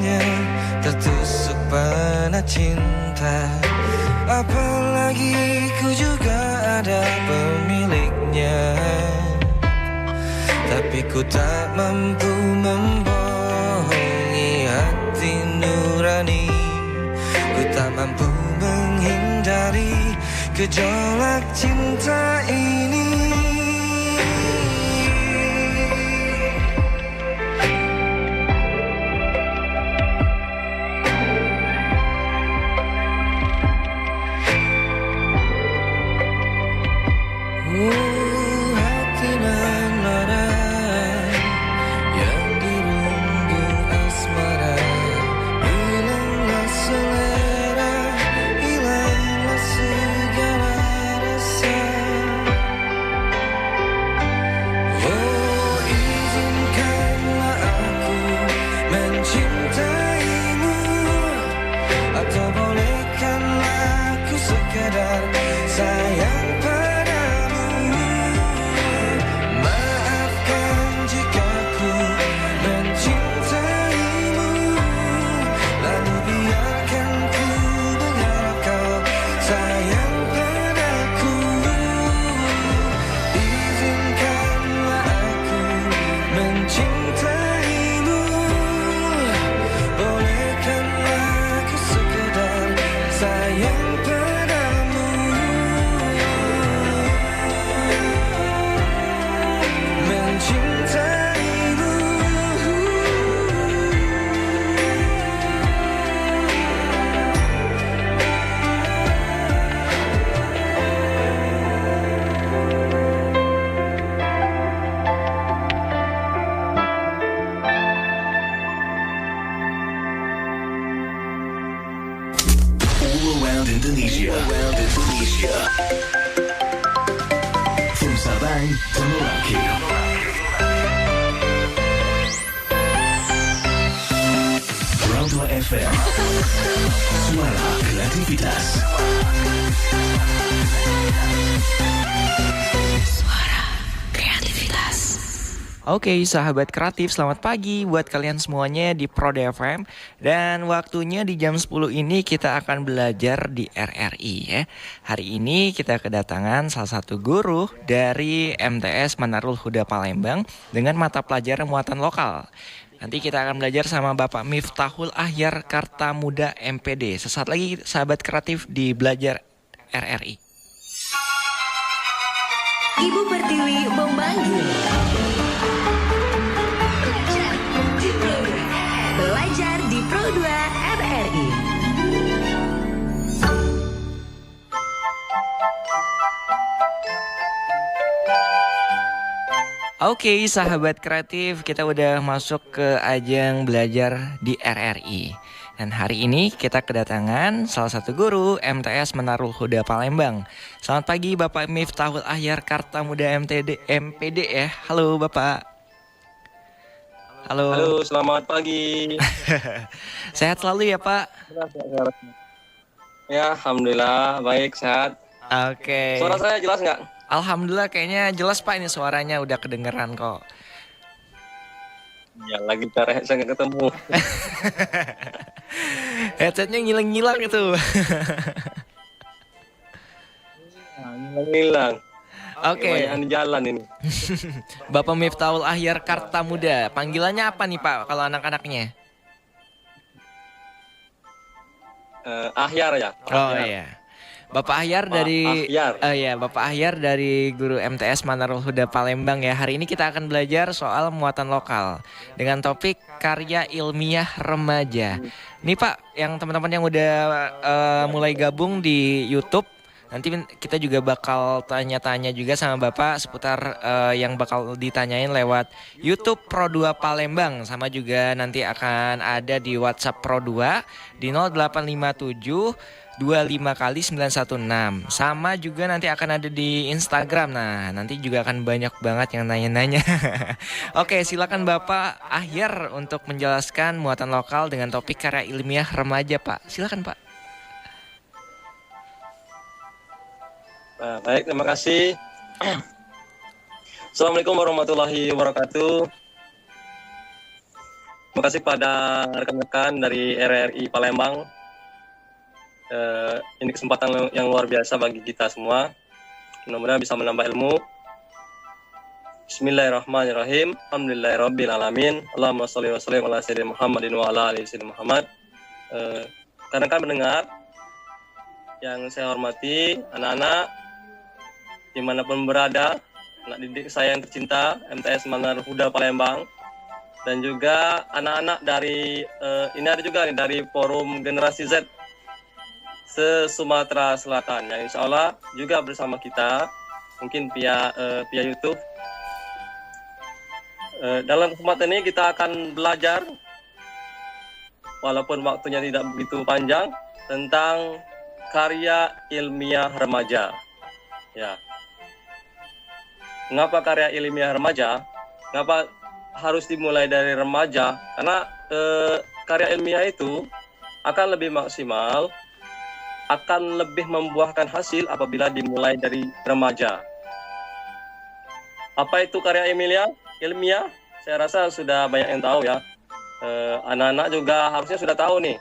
hanya tertusuk panah cinta. Apalagi ku juga ada pemiliknya, tapi ku tak mampu membohongi hati nurani. Ku tak mampu menghindari gejolak cinta ini. Hati nan lara yang dirundung asmara, hilanglah selera, hilanglah segala rasa. Oh, izinkanlah aku mencintaimu, atau bolehkanlah aku sekedar sayang padamu. Maafkan jika ku mencintaimu, lalu biarkan ku berharap kau sayang padaku. Izinkanlah aku mencintaimu, bolehkanlah aku sekedar sayang padamu. Mencintaimu. All around Indonesia. From Sabang to Merauke. Groundhog FM. Suara kreativitas. Oke, sahabat kreatif, selamat pagi buat kalian semuanya di Prod FM. Dan waktunya di jam 10 ini kita akan belajar di RRI ya. Hari ini kita kedatangan salah satu guru dari MTS Manarul Huda Palembang dengan mata pelajaran muatan lokal. Nanti kita akan belajar sama Bapak Miftahul Ahyar Kartamuda MPD. Sesaat lagi sahabat kreatif di Belajar RRI. Ibu Pertiwi memanggil. Belajar di Pro 2 RRI. Oke, sahabat kreatif, kita udah masuk ke ajang belajar di RRI. Dan hari ini kita kedatangan salah satu guru MTS Manarul Huda Palembang. Selamat pagi Bapak Miftahul Ahyar Kartamuda MPD ya. Halo Bapak. Halo. Halo, selamat pagi. Sehat selalu ya Pak. Ya, alhamdulillah baik, sehat. Oke. Suara saya jelas nggak? Alhamdulillah kayaknya jelas Pak, ini suaranya udah kedengeran kok. Ya, lagi cari saya nggak ketemu. Headsetnya ngilang-ngilang itu. Hilang. Oke. Kebanyakan di jalan ini. Bapak Miftahul Ahyar Kartamuda, panggilannya apa nih Pak kalau anak-anaknya? Ahyar ya. Oh iya. Bapak Ahyar dari Bapak Ahyar dari guru MTS Manarul Huda Palembang ya. Hari ini kita akan belajar soal muatan lokal dengan topik karya ilmiah remaja. Nih Pak, yang teman-teman yang udah mulai gabung di YouTube, nanti kita juga bakal tanya-tanya juga sama Bapak seputar yang bakal ditanyain lewat YouTube Pro 2 Palembang. Sama juga nanti akan ada di WhatsApp Pro 2 di 0857 25 kali 916. Sama juga nanti akan ada di Instagram. Nah, nanti juga akan banyak banget yang nanya-nanya. Oke, silakan Bapak Ahyar untuk menjelaskan muatan lokal dengan topik karya ilmiah remaja, Pak. Silakan, Pak. Baik, terima kasih. Assalamualaikum warahmatullahi wabarakatuh. Terima kasih pada rekan-rekan dari RRI Palembang. Ini kesempatan yang luar biasa bagi kita semua. Mudah-mudahan bisa menambah ilmu. Bismillahirrahmanirrahim. Alhamdulillahirabbil alamin. Allahumma shalli wa sallim ala sayyidina Muhammadin wa ala ali sayyidina Muhammad. Rekan-rekan mendengar yang saya hormati, anak-anak dimanapun berada, anak didik saya yang tercinta, MTS Manarul Huda Palembang, dan juga anak-anak dari ini ada juga nih dari Forum Generasi Z se-Sumatera Selatan yang insya Allah juga bersama kita, mungkin via YouTube. Dalam kesempatan ini kita akan belajar, walaupun waktunya tidak begitu panjang, tentang karya ilmiah remaja. Ya. Mengapa karya ilmiah remaja? Mengapa harus dimulai dari remaja? Karena karya ilmiah itu akan lebih maksimal, akan lebih membuahkan hasil apabila dimulai dari remaja. Apa itu karya ilmiah? Saya rasa sudah banyak yang tahu ya. Anak-anak juga harusnya sudah tahu nih.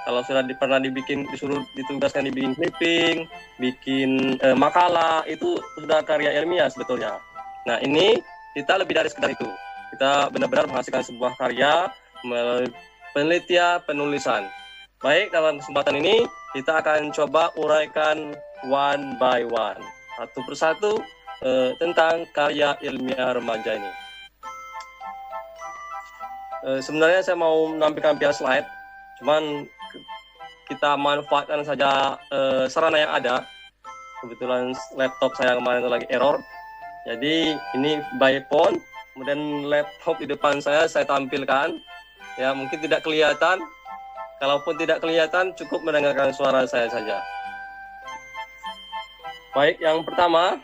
Kalau sudah pernah ditugaskan dibikin clipping, bikin makalah, itu sudah karya ilmiah sebetulnya. Nah ini kita lebih dari sekedar itu. Kita benar-benar menghasilkan sebuah karya melalui penelitian, penulisan. Baik, dalam kesempatan ini kita akan coba uraikan one by one, satu persatu tentang karya ilmiah remaja ini. Sebenarnya saya mau menampilkan via slide, cuman kita manfaatkan saja sarana yang ada. Kebetulan laptop saya kemarin itu lagi error, jadi ini by phone, kemudian laptop di depan saya tampilkan. Ya mungkin tidak kelihatan, kalaupun tidak kelihatan cukup mendengarkan suara saya saja. Baik, yang pertama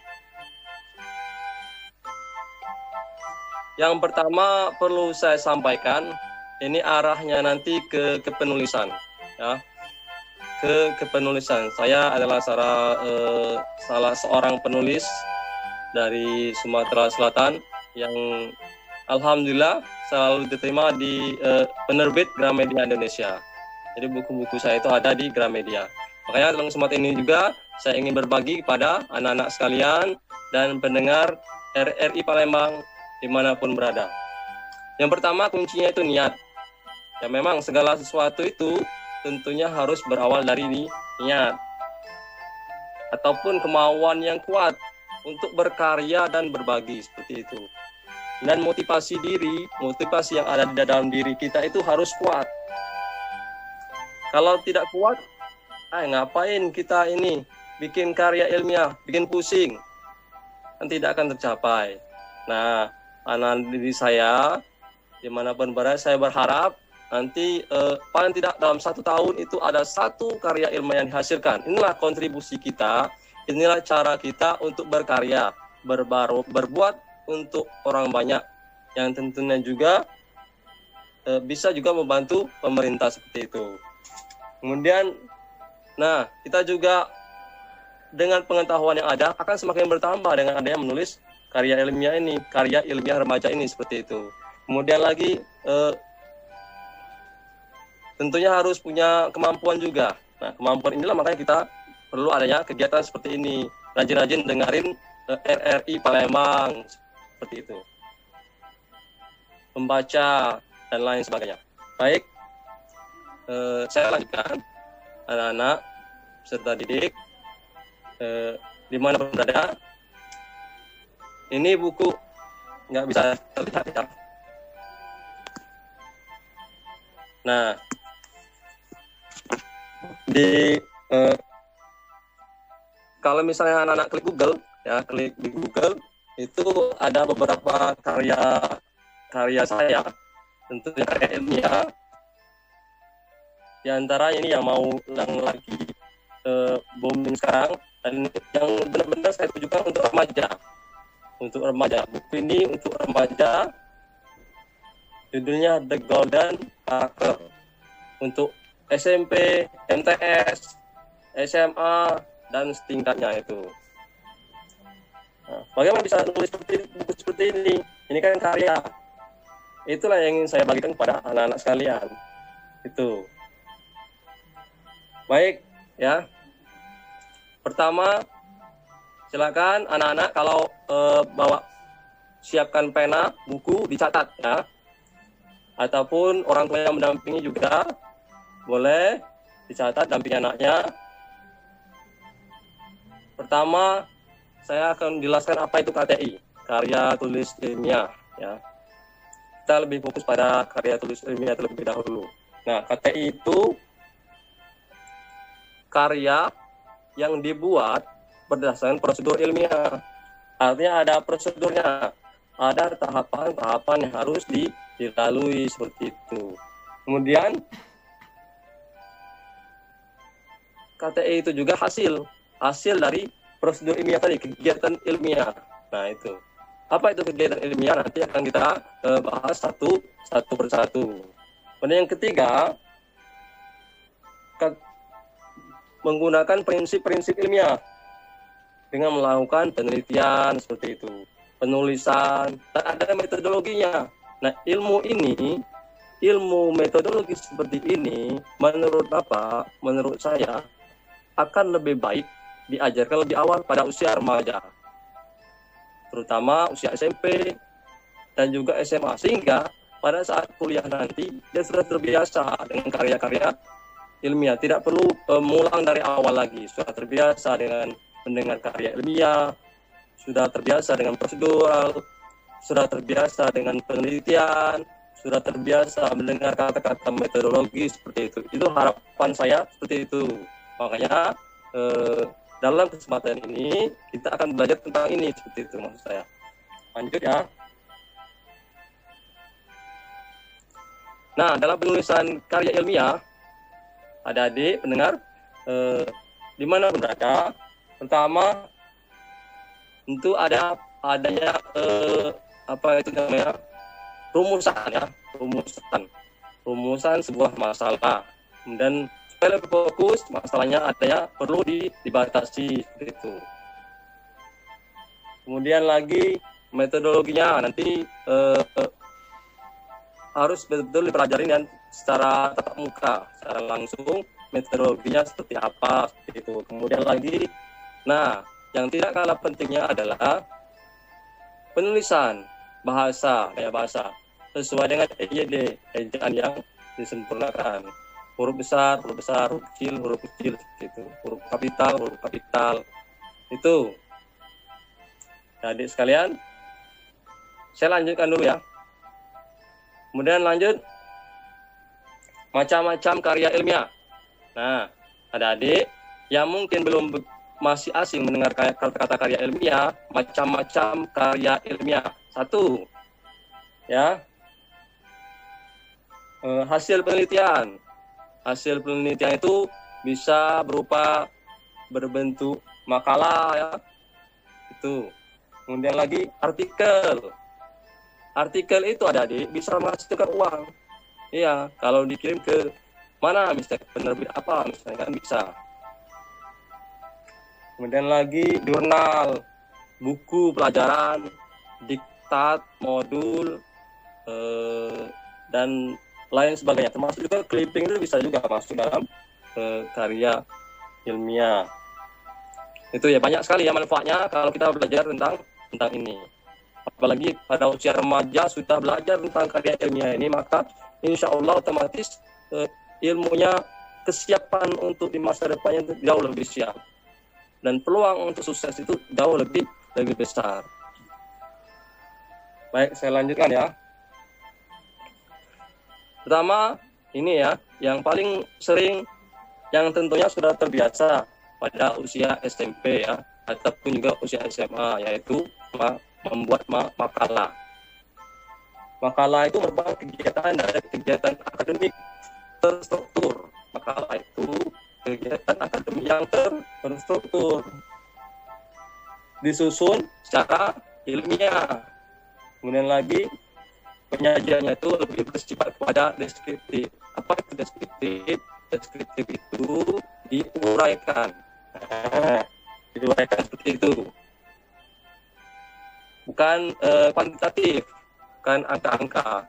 perlu saya sampaikan, ini arahnya nanti ke penulisan, ya. Ke penulisan. Saya adalah salah seorang penulis dari Sumatera Selatan yang alhamdulillah selalu diterima di penerbit Gramedia Indonesia. Jadi buku-buku saya itu ada di Gramedia. Makanya dalam kesempatan ini juga saya ingin berbagi kepada anak-anak sekalian dan pendengar RRI Palembang dimanapun berada. Yang pertama kuncinya itu niat. Ya memang segala sesuatu itu tentunya harus berawal dari niat ataupun kemauan yang kuat untuk berkarya dan berbagi, seperti itu. Dan motivasi yang ada di dalam diri kita itu harus kuat. Kalau tidak kuat, ngapain kita ini bikin karya ilmiah, bikin pusing, kan tidak akan tercapai. Nah, anak diri saya dimanapun berada, saya berharap nanti paling tidak dalam 1 tahun itu ada 1 karya ilmiah yang dihasilkan. Inilah kontribusi kita, inilah cara kita untuk berkarya, berbuat untuk orang banyak, yang tentunya juga bisa juga membantu pemerintah seperti itu. Kemudian, nah kita juga dengan pengetahuan yang ada akan semakin bertambah dengan adanya menulis karya ilmiah ini, karya ilmiah remaja ini, seperti itu. Kemudian lagi tentunya harus punya kemampuan juga. Nah, kemampuan inilah makanya kita perlu adanya kegiatan seperti ini. Rajin-rajin dengerin RRI Palembang, seperti itu. Membaca dan lain sebagainya. Baik, saya lanjutkan. Anak-anak serta didik dimanapun berada. Ini buku nggak bisa terlihat ya. Nah, kalau misalnya anak-anak klik di Google itu ada beberapa karya saya, tentunya karya ilmiah. Di antara ini yang lagi booming sekarang dan yang benar-benar saya tujukan untuk remaja. Buku ini untuk remaja, judulnya The Golden Character, untuk SMP, MTS, SMA, dan setingkatnya itu. Nah, bagaimana bisa nulis buku seperti ini? Ini kan karya Itulah yang ingin saya bagikan kepada anak-anak sekalian. Itu. Baik, ya. Pertama, silakan anak-anak kalau bawa siapkan pena, buku, dicatat ya. Ataupun orang tua yang mendampingi juga boleh dicatat dampingi anaknya. Pertama, saya akan jelaskan apa itu KTI, karya tulis ilmiah ya. Kita lebih fokus pada karya tulis ilmiah terlebih dahulu. Nah, KTI itu karya yang dibuat berdasarkan prosedur ilmiah. Artinya ada prosedurnya, ada tahapan-tahapan yang harus dilalui seperti itu. Kemudian KTI itu juga hasil dari prosedur ilmiah tadi, kegiatan ilmiah. Nah itu, apa itu kegiatan ilmiah nanti akan kita bahas satu persatu. Kemudian yang ketiga, menggunakan prinsip-prinsip ilmiah dengan melakukan penelitian seperti itu, penulisan, dan ada metodologinya. Nah ilmu metodologi seperti ini menurut Bapak, menurut saya akan lebih baik diajarkan lebih awal pada usia remaja, terutama usia SMP dan juga SMA, sehingga pada saat kuliah nanti dia sudah terbiasa dengan karya-karya ilmiah, tidak perlu mengulang dari awal lagi, sudah terbiasa dengan mendengar karya ilmiah, sudah terbiasa dengan prosedural, sudah terbiasa dengan penelitian, sudah terbiasa mendengar kata-kata metodologi seperti itu. Itu harapan saya seperti itu. Makanya dalam kesempatan ini kita akan belajar tentang ini seperti itu maksud saya. Lanjut ya. Nah, dalam penulisan karya ilmiah, adik-adik pendengar di mana berada, pertama tentu adanya apa itu namanya rumusan ya, rumusan sebuah masalah. Dan supaya lebih fokus masalahnya adanya perlu dibatasi seperti itu. Kemudian lagi metodologinya nanti harus betul-betul dipelajari dan secara tatap muka, secara langsung metodologinya seperti apa seperti itu. Kemudian lagi, nah yang tidak kalah pentingnya adalah penulisan bahasa, kayak bahasa sesuai dengan EYD, ejaan yang disempurnakan. Huruf besar, huruf kecil, seperti itu. Huruf kapital, itu. Adik sekalian, saya lanjutkan dulu ya. Kemudian lanjut, macam-macam karya ilmiah. Nah, adik-adik yang mungkin masih asing mendengar kata-kata karya ilmiah, macam-macam karya ilmiah. Satu, ya, hasil penelitian. Hasil penelitian itu bisa berupa berbentuk makalah ya, itu. Kemudian lagi artikel. Artikel itu adik-adik bisa menghasilkan uang. Iya, kalau dikirim ke mana, misalnya penerbit apa, misalnya kan bisa. Kemudian lagi jurnal, buku pelajaran, diktat, modul, dan lain sebagainya. Termasuk juga clipping itu bisa juga masuk dalam karya ilmiah. Itu ya, banyak sekali ya manfaatnya kalau kita belajar tentang ini. Apalagi pada usia remaja sudah belajar tentang karya ilmiah ini, maka insya Allah otomatis ilmunya, kesiapan untuk di masa depannya itu jauh lebih siap. Dan peluang untuk sukses itu jauh lebih besar. Baik, saya lanjutkan ya. Pertama, ini ya, yang paling sering, yang tentunya sudah terbiasa pada usia SMP ya, ataupun juga usia SMA, yaitu membuat makalah. Makalah itu merupakan kegiatan dari kegiatan akademik terstruktur. Makalah itu kegiatan akademik yang terstruktur, disusun secara ilmiah. Kemudian lagi penyajiannya itu lebih bersifat pada deskriptif. Apa itu deskriptif? Deskriptif itu diuraikan. Diuraikan seperti itu. Bukan kuantitatif, bukan angka-angka.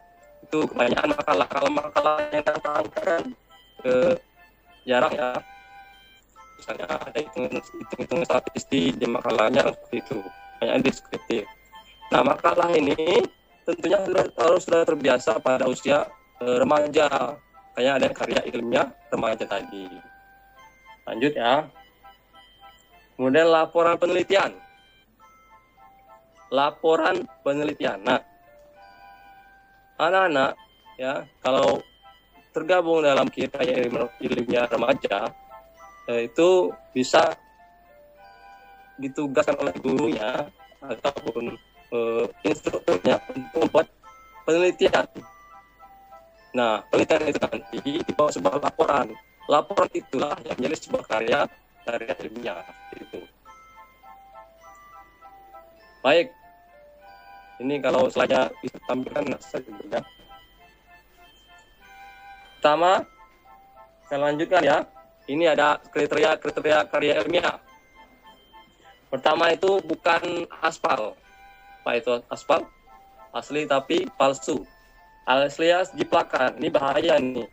itu kebanyakan makalah. Kalau makalah yang terangkan jarang ya. Misalnya ada hitung-hitung statistik di makalahnya seperti itu, banyak deskriptif. Nah, makalah ini tentunya sudah terbiasa pada usia remaja, kayak ada karya ilmiah remaja tadi. Lanjut ya. Kemudian laporan penelitian. Nah, anak-anak ya kalau tergabung dalam karya ilmiah remaja itu bisa ditugaskan oleh gurunya ataupun instrukturnya untuk membuat penelitian. Nah, penelitian itu nanti dibawa sebuah laporan. Laporan itulah yang menjadi sebuah karya ilmiah itu. Baik, ini kalau slide-nya bisa tampilkan saja. Pertama, saya lanjutkan ya. Ini ada kriteria karya ilmiah. Pertama itu bukan aspal. Apa itu aspal? Asli tapi palsu. Alias jiplakan. Ini bahaya nih.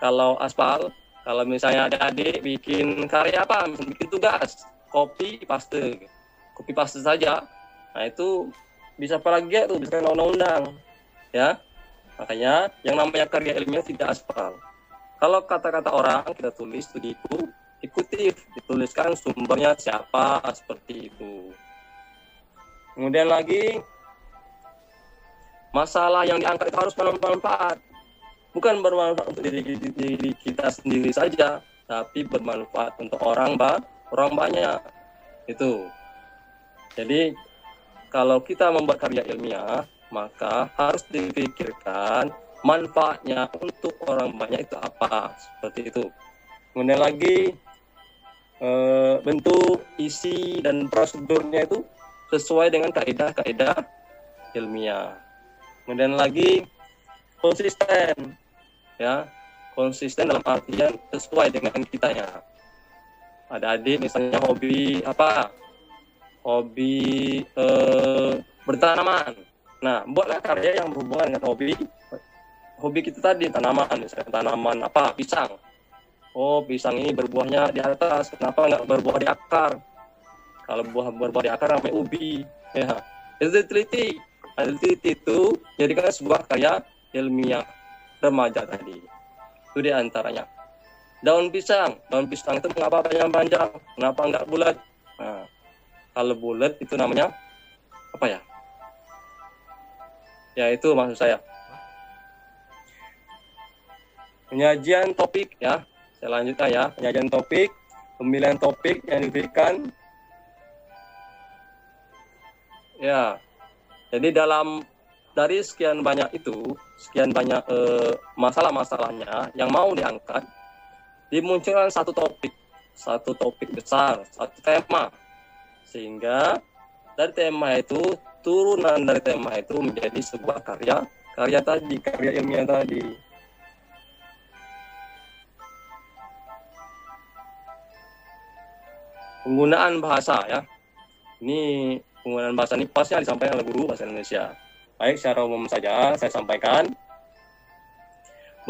Kalau aspal, kalau misalnya ada adik bikin karya apa, misalnya bikin tugas, copy paste saja. Nah itu bisa plagiat tuh, bisa kena undang-undang. Ya. Makanya yang namanya karya ilmiah tidak aspal. Kalau kata-kata orang kita tulis di buku, ikutif, dituliskan sumbernya siapa, seperti itu. Kemudian lagi, masalah yang diangkat itu harus bermanfaat. Bukan bermanfaat untuk diri kita sendiri saja, tapi bermanfaat untuk orang banyak. Itu. Jadi, kalau kita membuat karya ilmiah, maka harus dipikirkan manfaatnya untuk orang banyak itu apa, seperti itu. Kemudian lagi bentuk, isi dan prosedurnya itu sesuai dengan kaidah-kaidah ilmiah. Kemudian lagi konsisten, ya, konsisten dalam artian sesuai dengan kitanya. Ada adik misalnya hobi bertanaman. Nah, buatlah karya yang berhubungan dengan hobi kita tadi, tanaman, misalnya tanaman pisang. Oh, pisang ini berbuahnya di atas, kenapa nggak berbuah di akar? Kalau berbuah di akar namanya ubi. Ya, itu diteliti itu jadikan sebuah karya ilmiah remaja tadi. Itu di antaranya. Daun pisang itu mengapa panjang-panjang? Kenapa nggak bulat? Nah, kalau bulat itu namanya apa ya? Ya itu maksud saya. Penyajian topik ya, saya lanjutkan ya. Penyajian topik, pemilihan topik yang diberikan. Ya, jadi dari sekian banyak masalah-masalahnya yang mau diangkat, dimunculkan satu topik besar, satu tema, sehingga dari tema itu turunan dari tema itu menjadi sebuah karya ilmiah tadi. Penggunaan bahasa ya. Ini penggunaan bahasa ini pasnya disampaikan oleh guru bahasa Indonesia. Baik, secara umum saja saya sampaikan.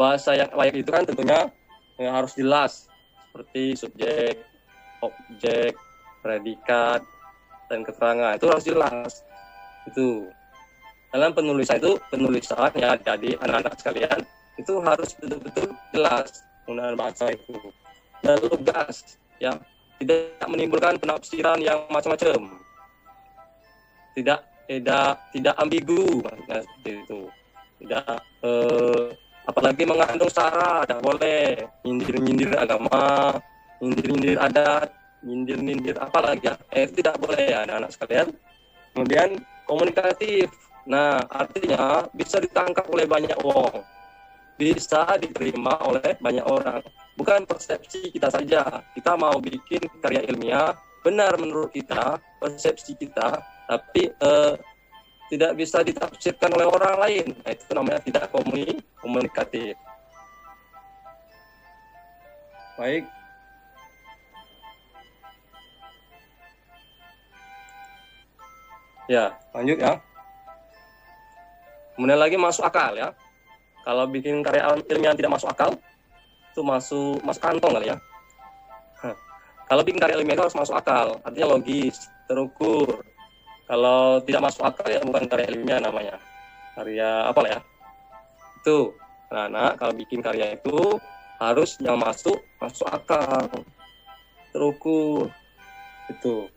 Bahasa yang baik itu kan tentunya harus jelas, seperti subjek, objek, predikat, dan keterangan. Itu harus jelas. Itu. Dalam penulisan ya, jadi anak-anak sekalian itu harus betul-betul jelas penggunaan bahasa itu. Dan lugas ya. Tidak menimbulkan penafsiran yang macam-macam, tidak ambigu, maksudnya seperti itu. Tidak apalagi mengandung sara, tidak boleh nyindir agama, nyindir adat, nyindir apalagi ya, itu tidak boleh ya anak-anak sekalian. Kemudian komunikatif, nah artinya bisa ditangkap oleh banyak orang, bisa diterima oleh banyak orang. Bukan persepsi kita saja. Kita mau bikin karya ilmiah, benar menurut kita, persepsi kita, tapi tidak bisa ditafsirkan oleh orang lain. Nah, itu namanya tidak komunikatif. Baik. Ya, lanjut ya. Kemudian lagi masuk akal ya. Kalau bikin karya ilmiah tidak masuk akal, itu masuk kantong kali ya. Kalau bikin karya ilmiah itu harus masuk akal, artinya logis, terukur. Kalau tidak masuk akal ya bukan karya ilmiah namanya. Karya apa ya? Itu. Nah, kalau bikin karya itu harus yang masuk akal, terukur. Itu.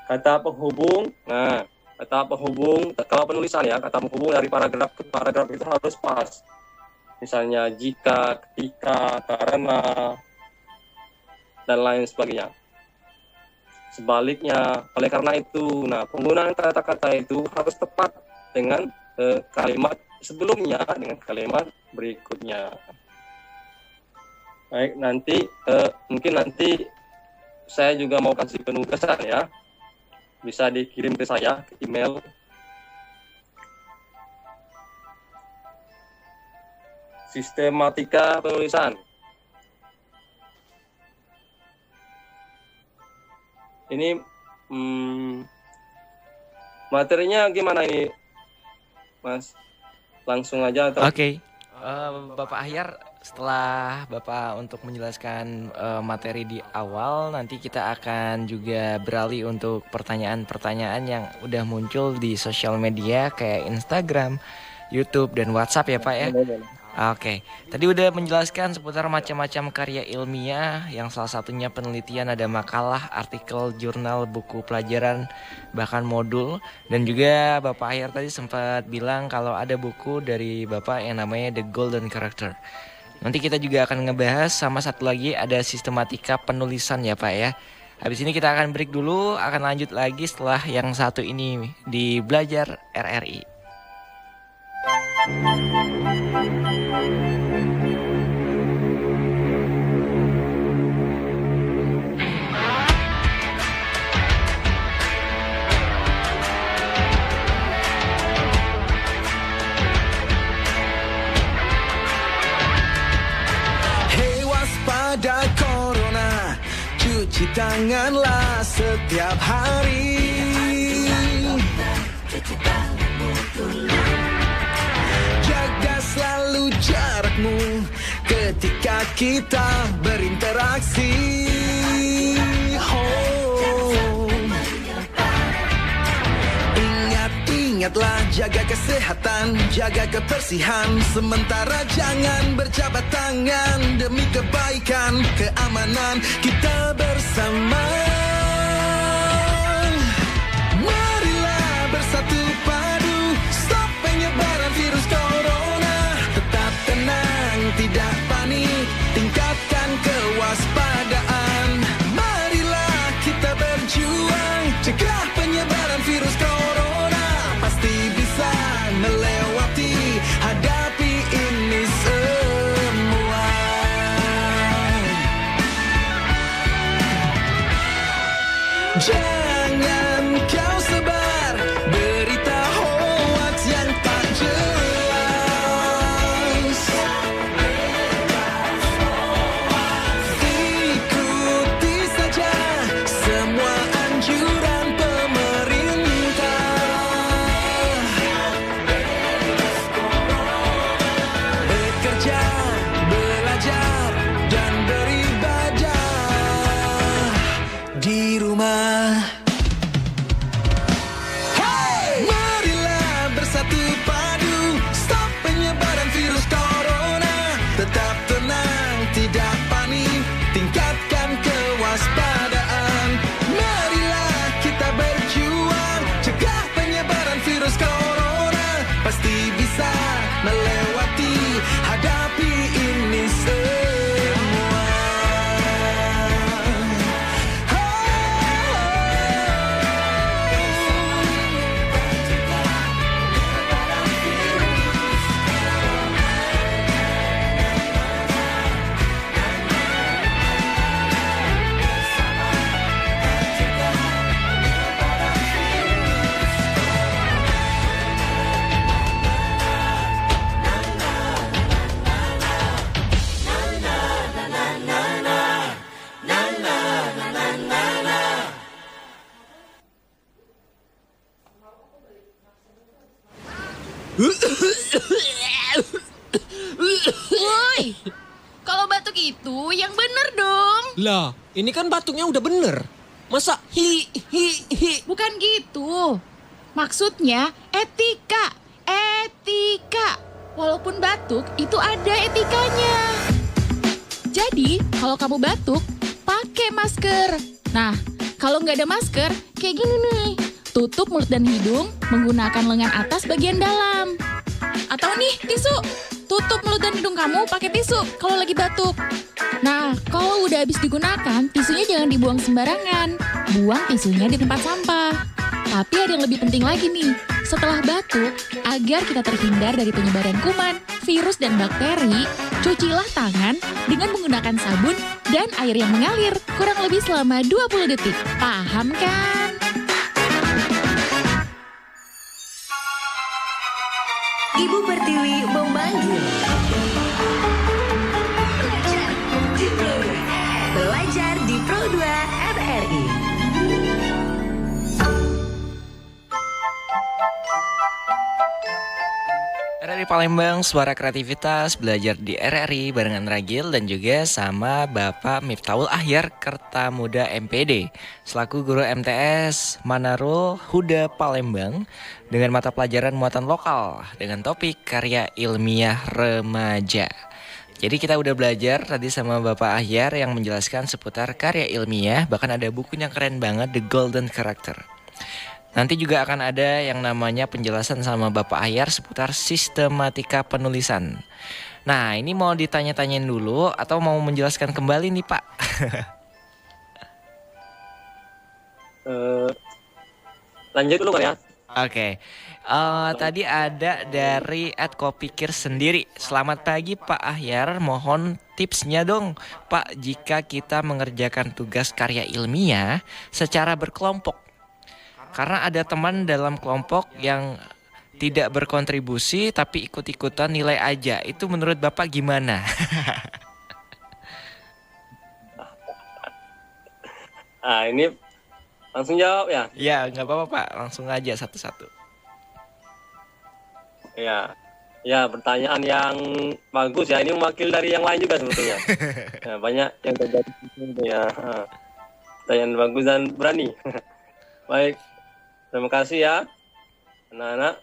Kata penghubung. Nah, kata penghubung, kalau penulisan ya, kata penghubung dari paragraf ke paragraf itu harus pas. Misalnya jika, ketika, karena, dan lain sebagainya. Sebaliknya, oleh karena itu, nah penggunaan kata-kata itu harus tepat dengan kalimat sebelumnya, dengan kalimat berikutnya. Baik, nanti mungkin nanti saya juga mau kasih penugasan ya. Bisa dikirim ke saya ke email. Sistematika penulisan. Ini materinya gimana ini, Mas? Langsung aja atau? Oke. Bapak Ahyar, setelah Bapak untuk menjelaskan materi di awal, nanti kita akan juga beralih untuk pertanyaan-pertanyaan yang udah muncul di sosial media kayak Instagram, YouTube, dan WhatsApp ya Pak ya. Oke, tadi udah menjelaskan seputar macam-macam karya ilmiah yang salah satunya penelitian, ada makalah, artikel, jurnal, buku pelajaran, bahkan modul. Dan juga Bapak Ahyar tadi sempat bilang kalau ada buku dari Bapak yang namanya The Golden Character. Nanti kita juga akan ngebahas sama satu lagi ada sistematika penulisan ya Pak ya. Habis ini kita akan break dulu, akan lanjut lagi setelah yang satu ini di Belajar RRI. Hey, waspada corona, cuci tanganlah setiap hari. Jaga selalu jarakmu ketika kita berinteraksi. Oh. Ingatlah jaga kesehatan, jaga kebersihan. Sementara jangan berjabat tangan demi kebaikan, keamanan kita bersama. Marilah bersatu padu, stop penyebaran virus corona. Tetap tenang, tidak panik, tingkatkan kewaspadaan. Marilah kita berjuang, cegah penyebaran virus corona. Pasti bisa melewati, hadapi ini semua. Jangan kau sebar berita hoax yang tak jelas. Ikuti saja semua anjuran pemerintah. Bekerja, belajar, dan beribadah di rumah. Woi, kalau batuk itu yang bener dong. Lah, ini kan batuknya udah bener. Masa hi. Bukan gitu. Maksudnya etika. Walaupun batuk itu ada etikanya. Jadi, kalau kamu batuk, pakai masker. Nah, kalau nggak ada masker, kayak gini nih. Tutup mulut dan hidung menggunakan lengan atas bagian dalam. Atau nih, tisu. Tutup mulut dan hidung kamu pakai tisu kalau lagi batuk. Nah, kalau udah habis digunakan, tisunya jangan dibuang sembarangan. Buang tisunya di tempat sampah. Tapi ada yang lebih penting lagi nih. Setelah batuk, agar kita terhindar dari penyebaran kuman, virus, dan bakteri, cucilah tangan dengan menggunakan sabun dan air yang mengalir kurang lebih selama 20 detik. Paham kan? Ibu Pertiwi memanggil. Belajar di Pro 2 RRI. RRI Palembang, suara kreativitas, belajar di RRI barengan Ragil dan juga sama Bapak Miftahul Ahyar Kertamuda MPD selaku guru MTS Manarul Huda Palembang dengan mata pelajaran muatan lokal dengan topik karya ilmiah remaja. Jadi kita udah belajar tadi sama Bapak Ahyar yang menjelaskan seputar karya ilmiah, bahkan ada bukunya keren banget, The Golden Character. Nanti juga akan ada yang namanya penjelasan sama Bapak Ahyar seputar sistematika penulisan. Nah, ini mau ditanya-tanyain dulu atau mau menjelaskan kembali nih Pak? Lanjut dulu kan ya. Oke. Tadi ada dari @kopikir sendiri. Selamat pagi Pak Ahyar, mohon tipsnya dong Pak jika kita mengerjakan tugas karya ilmiah secara berkelompok. Karena ada teman dalam kelompok yang tidak berkontribusi tapi ikut-ikutan nilai aja. Itu menurut Bapak gimana? Ini langsung jawab ya. Ya, nggak apa-apa Pak. Langsung aja satu-satu. Ya, pertanyaan yang bagus ya. Ini mewakil dari yang lain juga sebetulnya. Ya, banyak yang terjadi ya. Pertanyaan bagus dan berani. Baik, terima kasih ya, anak-anak.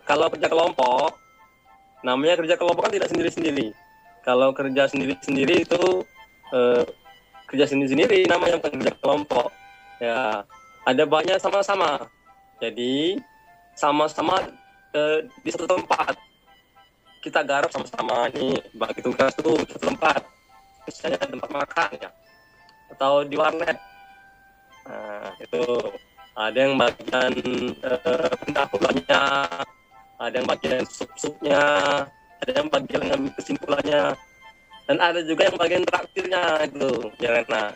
Kalau kerja kelompok, namanya kerja kelompok kan tidak sendiri-sendiri. Kalau kerja sendiri-sendiri itu kerja sendiri-sendiri namanya bukan kerja kelompok. Ya, ada banyak sama-sama. Jadi sama-sama di satu tempat. Kita garap sama-sama nih, bagi tugas tuh di satu tempat. Misalnya tempat makan ya, atau di warnet. Nah, itu ada yang bagian pendahuluannya, ada yang bagian sup-supnya, ada yang bagian ngambil kesimpulannya, dan ada juga yang bagian traktirnya itu, ya Rena.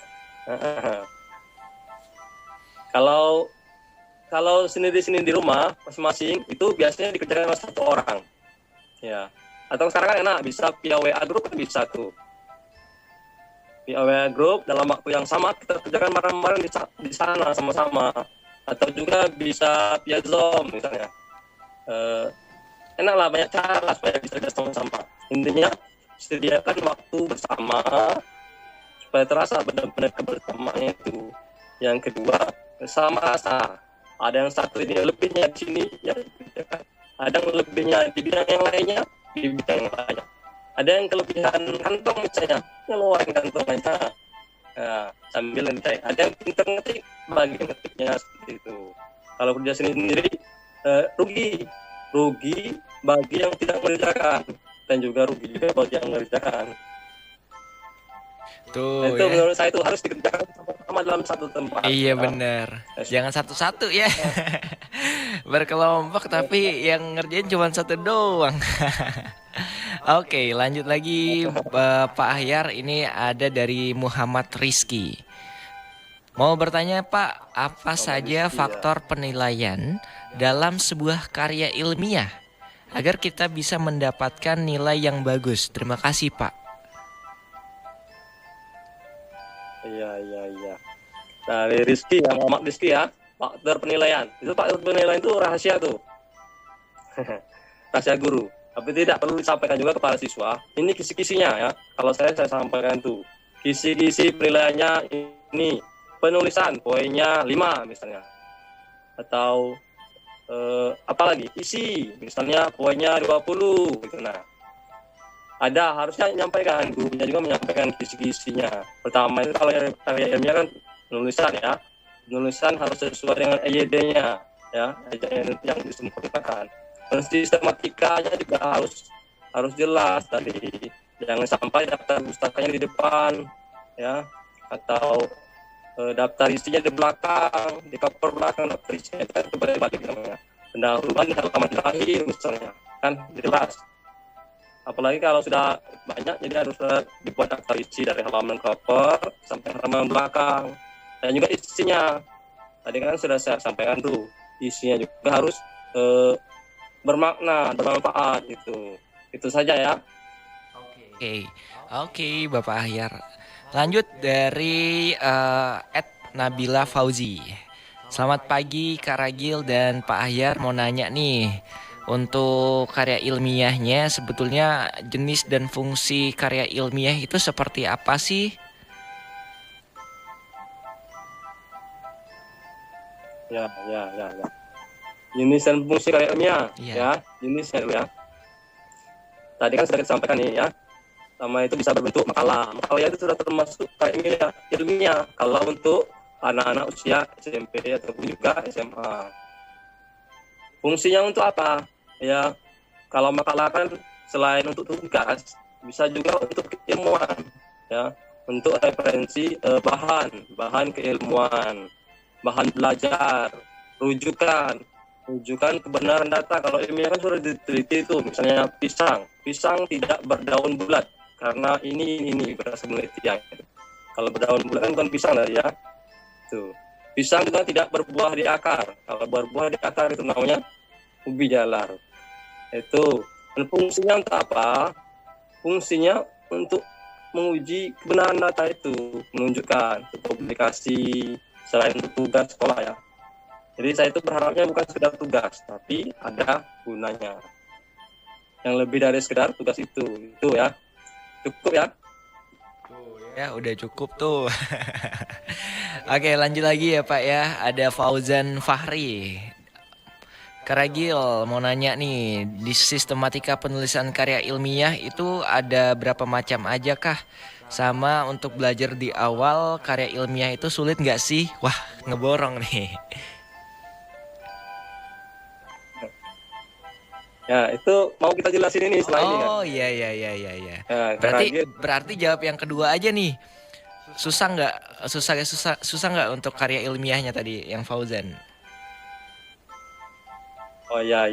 Kalau sendiri-sendiri di rumah masing-masing itu biasanya dikerjakan oleh satu orang, ya. Atau sekarang kan enak bisa via WA group kan bisa tuh. Via WA group dalam waktu yang sama kita kerjakan bareng-bareng di sana sama-sama. Atau juga bisa via Zoom misalnya. Enak lah, banyak cara supaya bisa kerja sama-sama. Intinya sediakan waktu bersama supaya terasa benar-benar kebersamaannya itu. Yang kedua, bersama rasa. Ada yang satu ini lebihnya di sini, ya, ada yang lebihnya di bidang yang lainnya, di bidang yang lainnya. Ada yang kelebihan kantong misalnya, ngeluarin kantongnya, sambil ngetik. Ada yang pintar ngetik, bagi ngetiknya seperti itu. Kalau kerja sendiri, rugi bagi yang tidak mengerjakan, dan juga rugi juga bagi yang mengerjakan. Tuh, itu ya. menurut saya itu harus dikerjakan sama-sama dalam satu tempat. Iya benar. Jangan satu-satu ya. Berkelompok tapi yang ngerjain cuma satu doang. Oke, lanjut lagi Pak Ahyar. Ini ada dari Muhammad Rizky. Mau bertanya Pak, apa saja faktor penilaian dalam sebuah karya ilmiah agar kita bisa mendapatkan nilai yang bagus? Terima kasih Pak. Iya. Dari Rizky ya, Muhammad Rizky ya, faktor penilaian. Itu faktor penilaian itu rahasia tuh. rahasia guru. Tapi tidak perlu disampaikan juga kepada siswa. Ini kisi-kisinya ya. Kalau saya sampaikan tuh. Kisi-kisi penilaiannya ini. Penulisan poinnya 5 misalnya. Atau apalagi isi misalnya poinnya 20 gitu. Nah, ada harusnya menyampaikan, gurunya juga menyampaikan kisi-kisinya. Pertama itu kalau karya ilmiah kan penulisan ya, penulisan harus sesuai dengan EYD-nya ya, yang disempurnakan. Dan sistematikanya juga harus jelas tadi, jangan sampai daftar pustakanya di depan ya, atau daftar isinya di belakang, di cover belakang daftar isinya itu kan kebalik namanya. Pendahuluan di halaman terakhir misalnya, kan jelas. Apalagi kalau sudah banyak, jadi harus dibuat daftar isi dari halaman cover sampai halaman belakang. Dan juga isinya, tadi kan sudah saya sampaikan tuh, isinya juga harus bermakna, bermanfaat gitu. Itu saja ya. Oke, Bapak Ahyar. Lanjut dari Nabila Fauzi. Selamat pagi Kak Ragil dan Pak Ahyar, mau nanya nih. Untuk karya ilmiahnya sebetulnya jenis dan fungsi karya ilmiah itu seperti apa sih? Ya. Jenis dan fungsi karya ilmiah ya, jenisnya ya. Tadi kan sudah disampaikan nih ya. Sama itu bisa berbentuk makalah. Makalah itu sudah termasuk karya ilmiah kalau untuk anak-anak usia SMP ataupun juga SMA. Fungsinya untuk apa? Ya, kalau makalah kan selain untuk tugas, bisa juga untuk keilmuan, ya, untuk referensi bahan keilmuan, bahan belajar, rujukan kebenaran data. Kalau ilmiah kan sudah diteliti itu, misalnya pisang tidak berdaun bulat karena ini berdasarkan penelitian. Kalau berdaun bulat kan bukan pisang lah ya. Tuh. Pisang juga tidak berbuah di akar. Kalau berbuah di akar itu namanya ubi jalar. Itu. Dan fungsinya untuk apa? Fungsinya untuk menguji kebenaran data itu, menunjukkan untuk publikasi selain untuk tugas sekolah ya. Jadi saya itu berharapnya bukan sekedar tugas, tapi ada gunanya. Yang lebih dari sekedar tugas itu ya. Cukup ya. Ya udah cukup tuh. Oke, lanjut lagi ya Pak ya. Ada Fauzan Fahri. Karagil mau nanya nih, di sistematika penulisan karya ilmiah itu ada berapa macam aja kah? Sama untuk belajar di awal karya ilmiah itu sulit nggak sih? Wah, ngeborong nih. Ya, itu mau kita jelasin ini setelah ini kan? Oh iya. Ya, Berarti jawab yang kedua aja nih. Susah nggak untuk karya ilmiahnya tadi yang Fauzan? Oh ya.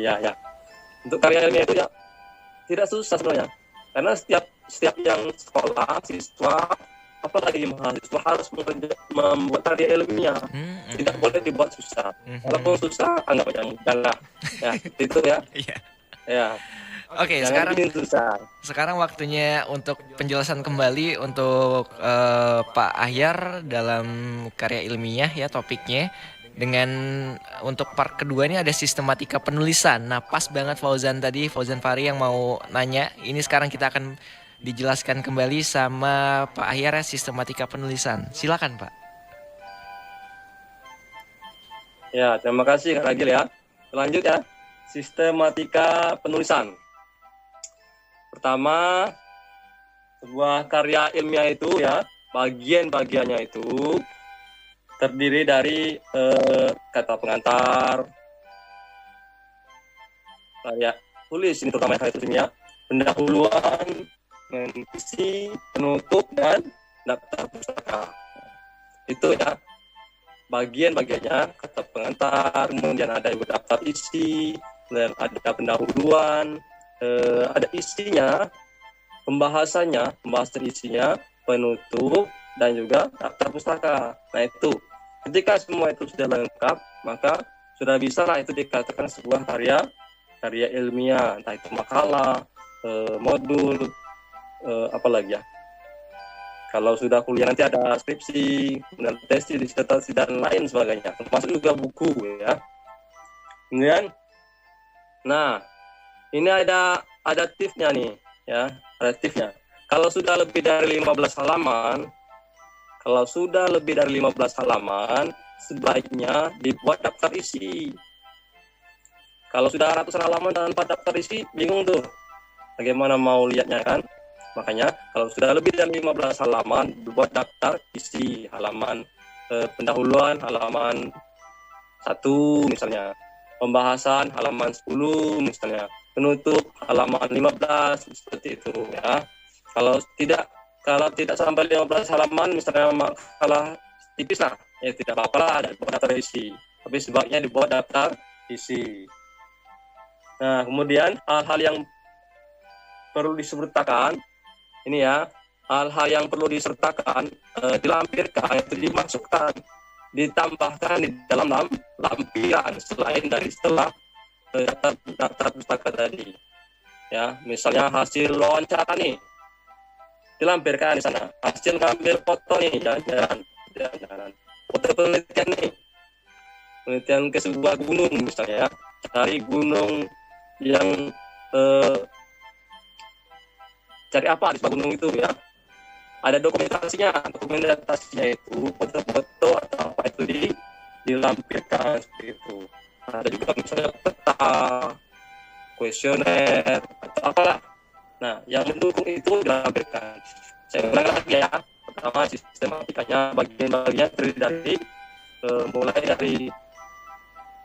Untuk karya ilmiah itu ya tidak susah sebenarnya. Karena setiap yang sekolah, siswa, apalagi mahasiswa harus membuat karya ilmiah. Tidak boleh dibuat susah. Walaupun susah, anggap aja mudah lah. Ya, itu ya. Ya. Oke, sekarang waktunya untuk penjelasan kembali untuk Pak Ahyar dalam karya ilmiah ya topiknya. Dengan untuk part kedua ini ada sistematika penulisan. Nah, pas banget Fauzan Fahri yang mau nanya. Ini sekarang kita akan dijelaskan kembali sama Pak Ahyar ya, sistematika penulisan. Silakan Pak. Ya, terima kasih Kak Ragil ya. Lanjut ya. Sistematika penulisan. Pertama, sebuah karya ilmiah itu ya, bagian-bagiannya itu terdiri dari kata pengantar, karya tulis, ini terutama karya tulis ilmiah, pendahuluan, isi, penutup, dan daftar pustaka. Itu ya, bagian-bagiannya, kata pengantar, kemudian ada juga daftar isi, dan ada pendahuluan, ada isinya, pembahasan isinya, penutup, dan juga daftar pustaka. Nah itu, ketika semua itu sudah lengkap, maka sudah bisa lah itu dikatakan sebuah karya ilmiah, entah itu makalah, modul, apalagi ya. Kalau sudah kuliah nanti ada skripsi, dan tesis, disertasi, dan lain sebagainya, termasuk juga buku ya. Kemudian, nah Ini ada tipsnya nih, ya, ada tipsnya. Kalau sudah lebih dari 15 halaman, sebaiknya dibuat daftar isi. Kalau sudah ratusan halaman tanpa daftar isi, bingung tuh. Bagaimana mau lihatnya kan? Makanya kalau sudah lebih dari 15 halaman, dibuat daftar isi halaman pendahuluan halaman 1 misalnya, pembahasan halaman 10 misalnya, penutup halaman 15 seperti itu ya. Kalau tidak sampai 15 halaman misalnya makalah tipis lah, ya tidak apa-apa lah ada daftar isi. Tapi sebaiknya dibuat daftar isi. Nah, kemudian hal-hal yang perlu disertakan ini ya, hal-hal yang perlu disertakan dilampirkan itu dimasukkan, ditambahkan di dalam lampiran selain dari setelah daftar pustaka tadi. Ya, misalnya hasil wawancara nih dilampirkan di sana. Hasil ngambil foto nih, jalan-jalan. Foto penelitian nih, penelitian ke sebuah gunung misalnya ya, cari gunung yang cari apa di sebuah gunung itu ya. Ada dokumentasinya itu foto-foto atau apa itu dilampirkan seperti itu. Ada juga misalnya peta, kuesioner atau apalah. Nah, yang mendukung itu dilampirkan. Saya ulang lagi ya. Pertama, sistematikanya bagian-bagian terdiri dari mulai dari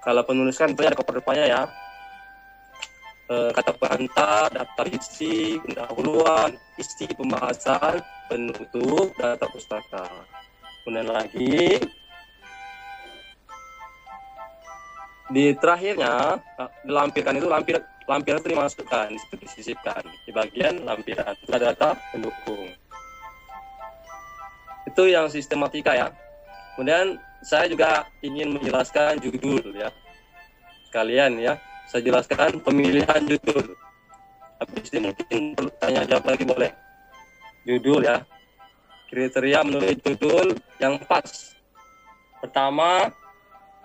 kalau penulisan itu ada koper-kopernya ya. Kata pengantar, daftar isi, pendahuluan, isi pembahasan, penutup, data pustaka. Kemudian lagi di terakhirnya dilampirkan itu lampiran itu dimasukkan, disisipkan di bagian lampiran data pendukung. Itu yang sistematika ya. Kemudian saya juga ingin menjelaskan judul ya. Sekalian ya, saya jelaskan pemilihan judul. Habis ini mungkin perlu tanya jawab lagi boleh. Judul ya. Kriteria menulis judul yang pas. Pertama,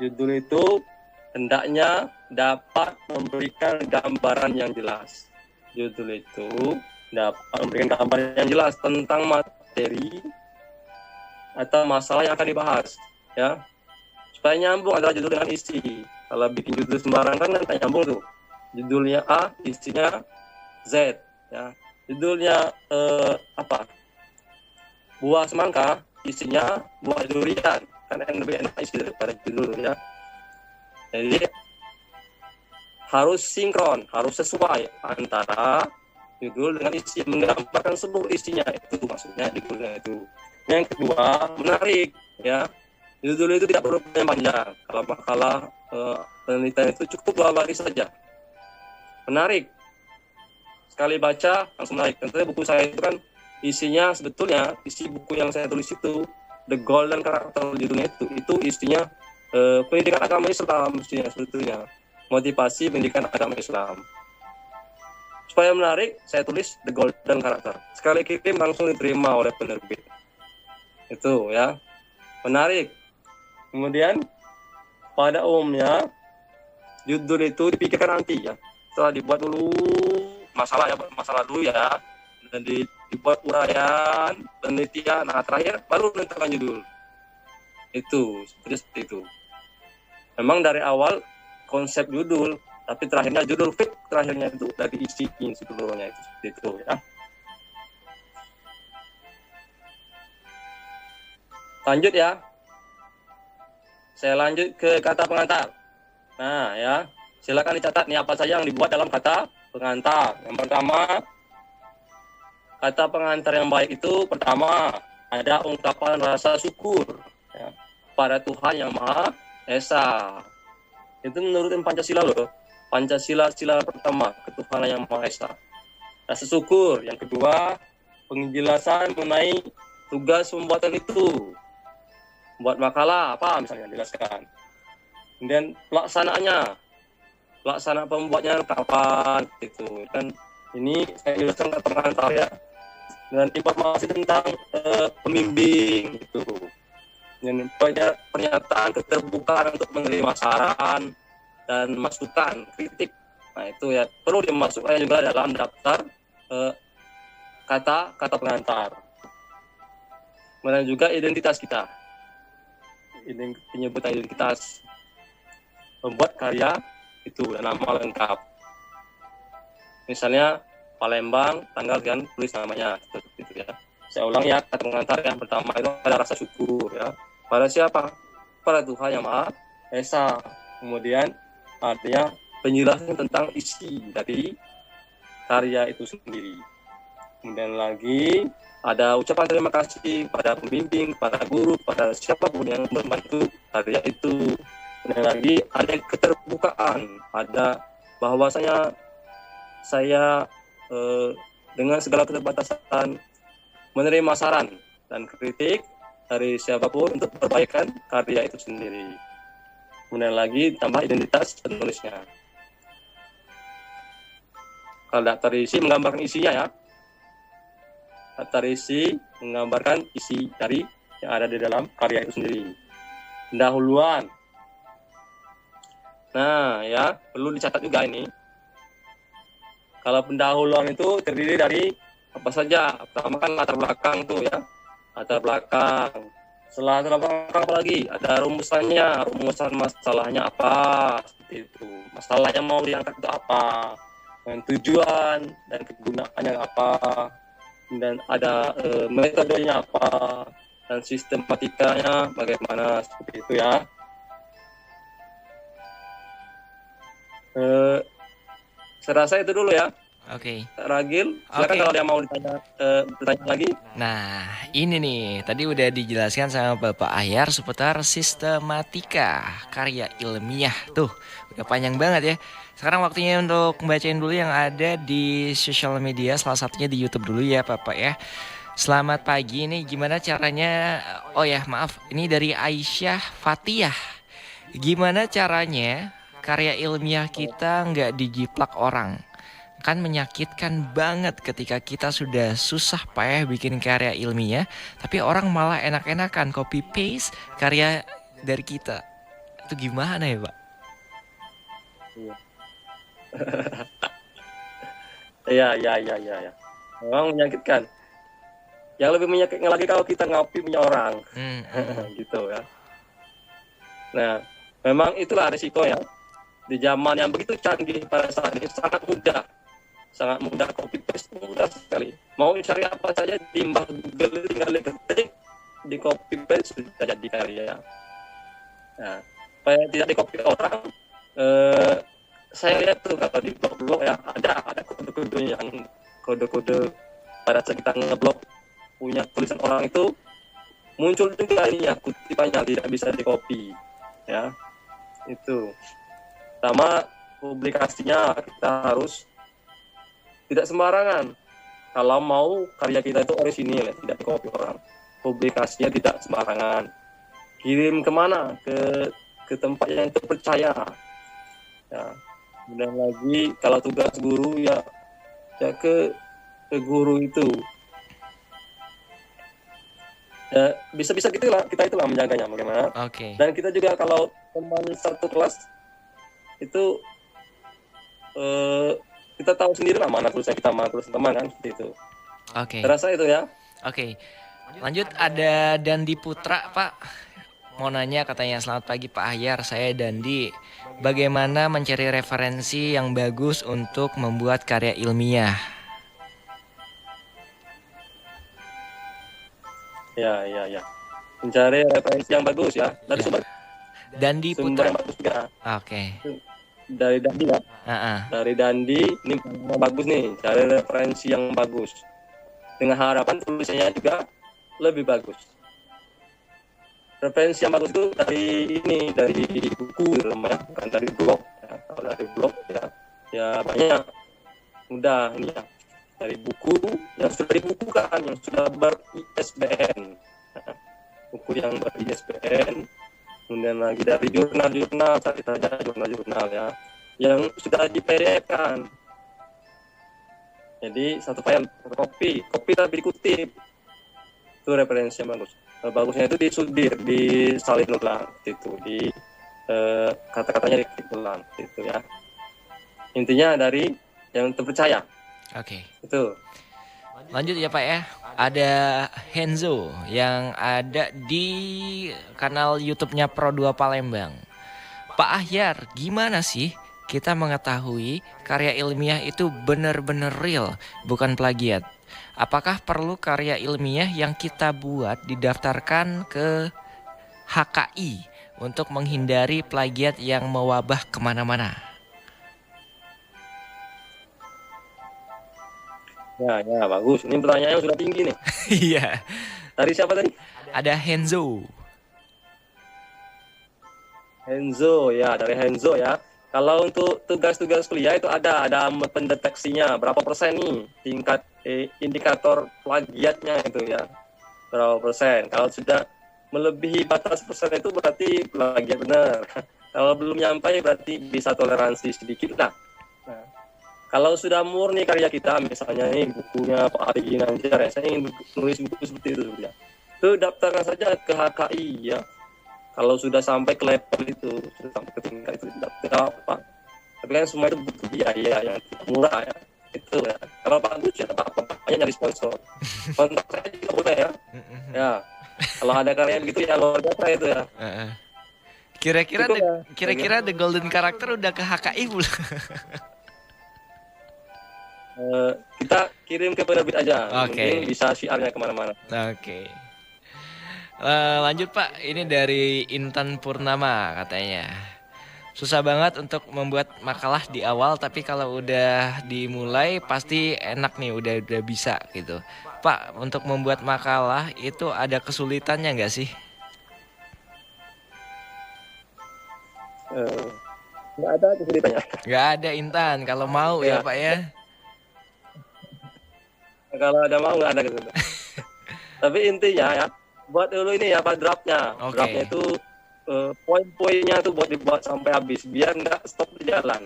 judul itu hendaknya dapat memberikan gambaran yang jelas. Judul itu dapat memberikan gambaran yang jelas tentang materi atau masalah yang akan dibahas, ya. Supaya nyambung antara judul dengan isi. Kalau bikin judul sembarangan kan tak nyambung tuh. Judulnya A, isinya Z, ya. Judulnya apa? Buah semangka, isinya buah durian. Kan yang lebih enak isi daripada judul ya. Jadi harus sinkron, harus sesuai antara judul dengan isi, menggambarkan seluruh isinya. Itu maksudnya judulnya itu. Yang kedua, menarik ya. Judul itu tidak perlu panjang. Kalau makalah penelitian itu cukup 2 baris saja. Menarik. Sekali baca langsung menarik. Tentunya buku saya itu kan isinya sebetulnya isi buku yang saya tulis itu The Golden Character judulnya itu isinya pendidikan agama Islam mestinya sebetulnya. Motivasi pendidikan agama Islam. Supaya menarik, saya tulis The Golden Character. Sekali kirim langsung diterima oleh penerbit. Itu ya. Menarik. Kemudian pada umumnya judul itu dipikirkan nanti ya. Setelah dibuat dulu masalah dulu ya. Dan dibuat uraian, penelitian, nah terakhir baru menentukan judul. Itu seperti itu. Memang dari awal konsep judul, tapi terakhirnya judul fit terakhirnya itu dari isi seluruhnya itu seperti itu ya. Lanjut ya. Saya lanjut ke kata pengantar. Nah ya, silakan dicatat nih apa saja yang dibuat dalam kata pengantar. Yang pertama, kata pengantar yang baik itu pertama ada ungkapan rasa syukur ya, pada Tuhan yang Maha Esa. Itu menurut Pancasila loh. Pancasila sila pertama, ketuhanan yang Maha Esa. Rasa syukur. Yang kedua, penjelasan mengenai tugas pembuatan itu. Buat makalah apa misalnya dijelaskan. Kemudian pelaksanaan pembuatnya kapan gitu kan. Ini saya jelaskan kata pengantar ya. Dan informasi tentang pembimbing gitu. Dan pernyataan keterbukaan untuk menerima saran dan masukan kritik Nah itu ya perlu dimasukkan juga dalam daftar kata pengantar. Kemudian juga identitas kita, penyebutan identitas, membuat karya itu dan nama lengkap. Misalnya Palembang, tanggal dan tulis namanya, gitu ya. Saya ulang ya, kata pengantar yang pertama itu ada rasa syukur ya. Pada siapa? Pada Tuhan Yang Maha Esa. Kemudian artinya penjelasan tentang isi dari karya itu sendiri. Kemudian lagi ada ucapan terima kasih pada pembimbing, pada guru, pada siapapun yang membantu karya itu. Kemudian lagi ada keterbukaan, ada bahwasanya saya dengan segala keterbatasan menerima saran dan kritik dari siapapun untuk perbaikan karya itu sendiri. Kemudian lagi tambah identitas penulisnya. Kalau daftar isi menggambarkan isinya ya. Daftar isi menggambarkan isi dari yang ada di dalam karya itu sendiri. Pendahuluan. Nah ya, perlu dicatat juga ini. Kalau pendahuluan itu terdiri dari apa saja? Pertama kan latar belakang tuh ya. Latar belakang. Setelah latar belakang apa lagi? Ada rumusannya, rumusan masalahnya apa? Seperti itu. Masalahnya mau diangkat itu apa? Dan tujuan dan kegunaannya apa? Dan ada metodenya apa? Dan sistematikanya bagaimana? Seperti itu ya. Saya rasa itu dulu ya. Oke. Ragil, silakan kalau dia mau bertanya lagi. Nah, ini nih, tadi udah dijelaskan sama Bapak Ahyar seputar sistematika karya ilmiah. Tuh, udah panjang banget ya. Sekarang waktunya untuk membacain dulu yang ada di sosial media, salah satunya di YouTube dulu ya Bapak ya. Selamat pagi, ini gimana caranya, oh ya maaf, ini dari Aisyah Fatiyah. Gimana caranya karya ilmiah kita nggak dijiplak orang? Kan menyakitkan banget ketika kita sudah susah payah bikin karya ilmiah, tapi orang malah enak-enakan copy paste karya dari kita. Itu gimana ya Pak? Iya. Memang menyakitkan. Yang lebih menyakitkan lagi kalau kita ngopi punya orang. Gitu ya. Nah, memang itulah risiko ya. Di zaman yang begitu canggih pada saat ini sangat mudah copy paste, mudah sekali. Mau cari apa saja di Google, tinggal ketik di copy paste sudah jadi karya. Nah, supaya tidak di copy orang, saya lihat tuh kalau di blog-blog ya ada kode-kode pada saat kita ngeblog punya tulisan orang itu muncul juga ini ya kutipannya tidak bisa di copy ya. Itu sama publikasinya kita harus tidak sembarangan. Kalau mau karya kita itu orisinil, tidak di-copy orang. Publikasinya tidak sembarangan. Kirim kemana? Ke tempat yang terpercaya. Ya. Kemudian lagi kalau tugas guru ya ke guru itu. Ya, bisa-bisa kita itulah menjaganya bagaimana. Oke. Dan kita juga kalau teman satu kelas itu kita tahu sendiri lah mana tulisan kita, mana tulisan teman kan, seperti itu. Oke. Terasa itu ya. Oke. Lanjut ada Dandi Putra Pak. Mau nanya katanya, selamat pagi Pak Ahyar, saya Dandi. Bagaimana mencari referensi yang bagus untuk membuat karya ilmiah? Ya. Mencari referensi yang bagus ya. Dari sumber Dandi Putra. yang bagus juga. Oke. Dari Dandi ya. Dari Dandi ini bagus nih, cari referensi yang bagus. Dengan harapan tulisannya juga lebih bagus. Referensi yang bagus itu dari buku ya, bukan dari blog. Ya. Kalau dari blog ya banyak mudah ini ya. Dari buku yang sudah dibukukan, yang sudah ber-ISBN. Buku yang ber-ISBN. Kemudian lagi dari jurnal-jurnal, cari saja jurnal-jurnal ya, yang sudah di-PDF-kan. Jadi satu file kopi tapi dikutip. Itu referensi yang bagus. Bagusnya itu disudir, disalin ulang, itu di kata-katanya diketik ulang, itu ya. Intinya dari yang terpercaya. Oke. Itu. Lanjut ya Pak ya. Ada Henzo yang ada di kanal YouTube-nya Pro2 Palembang. Pak Ahyar, gimana sih kita mengetahui karya ilmiah itu benar-benar real, bukan plagiat? Apakah perlu karya ilmiah yang kita buat didaftarkan ke HKI untuk menghindari plagiat yang mewabah kemana-mana? Ya, bagus. Ini pertanyaannya sudah tinggi nih. Iya. Dari siapa tadi? Ada Henzo. Henzo, ya, dari Henzo ya. Kalau untuk tugas-tugas kuliah itu ada pendeteksinya, berapa persen nih tingkat indikator plagiatnya itu ya. Berapa persen. Kalau sudah melebihi batas persen itu berarti plagiat benar. Kalau belum nyampe berarti bisa toleransi sedikit lah. Nah, kalau sudah murni karya kita, misalnya ini bukunya Pak Ari Ginanjar, saya ingin nulis buku seperti itu ya. Itu daftarkan saja ke HKI ya. Kalau sudah sampai ke level itu, sudah sampai ke tingkat itu tidak apa. Tapi kan semua itu butuh biaya yang tidak murah ya. Itu ya. Kalau bagus ya apa-apa, hanya nyari sponsor. Kontak saya juga boleh ya. Ya. Kalau ada karya begitu ya luar biasa itu ya. Kira-kira The Golden Character udah ke HKI belum? Kita kirim ke penerbit aja. Oke. Mungkin bisa syiarnya kemana-mana. Oke. Lanjut Pak, ini dari Intan Purnama katanya. Susah banget untuk membuat makalah di awal, tapi kalau udah dimulai pasti enak nih, udah bisa gitu. Pak, untuk membuat makalah itu ada kesulitannya nggak sih? Nggak ada kesulitannya. Nggak ada Intan, kalau mau ya Pak ya. Kalau ada mau nggak ada kesulitan. Tapi intinya ya, buat dulu ini ya Pak draftnya. Oke. Draftnya itu poin-poinnya tuh buat dibuat sampai habis biar nggak stop di jalan.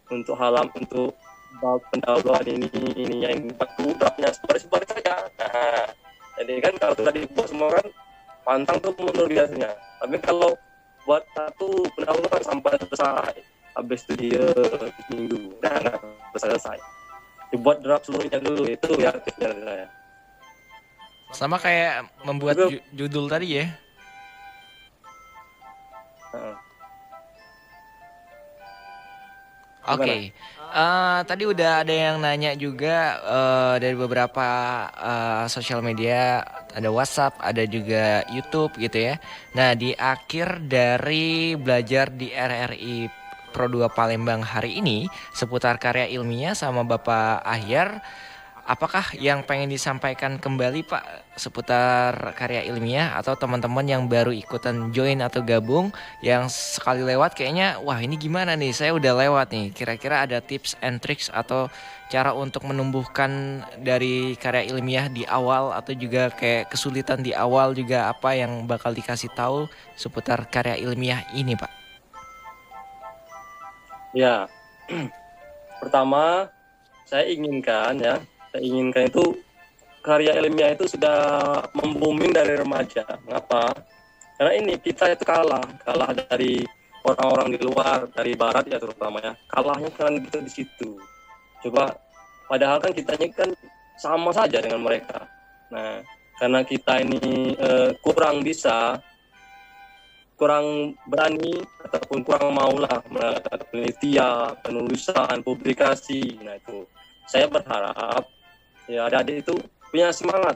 Untuk untuk pendahuluan ini yang waktu draftnya sebar saja. Nah, jadi kan kalau sudah dibuat semua kan pantang tuh mundur biasanya. Tapi kalau buat satu pendahuluan sampai selesai, habis itu dia minggu, nah selesai. Dibuat draft seluruhnya dulu, itu ya tipsnya dari saya. Sama kayak membuat judul tadi ya. Oke. Tadi udah ada yang nanya juga dari beberapa sosial media, ada WhatsApp, ada juga YouTube gitu ya. Nah, di akhir dari belajar di RRI Pro2 Palembang hari ini seputar karya ilmiah sama Bapak Ahyar, apakah yang pengen disampaikan kembali Pak seputar karya ilmiah, atau teman-teman yang baru ikutan join atau gabung yang sekali lewat kayaknya wah ini gimana nih, saya udah lewat nih, kira-kira ada tips and tricks atau cara untuk menumbuhkan dari karya ilmiah di awal, atau juga kayak kesulitan di awal juga apa yang bakal dikasih tahu seputar karya ilmiah ini Pak? Ya, pertama saya inginkan itu karya ilmiah itu sudah membuming dari remaja. Mengapa? Karena ini kita itu kalah dari orang-orang di luar, dari barat ya terutama ya. Kalahnya kan kita di situ. Coba, padahal kan kita ini kan sama saja dengan mereka. Nah, karena kita ini kurang berani ataupun kurang maulah melakukan penelitian, penulisan, publikasi. Nah itu, saya berharap ya adik-adik itu punya semangat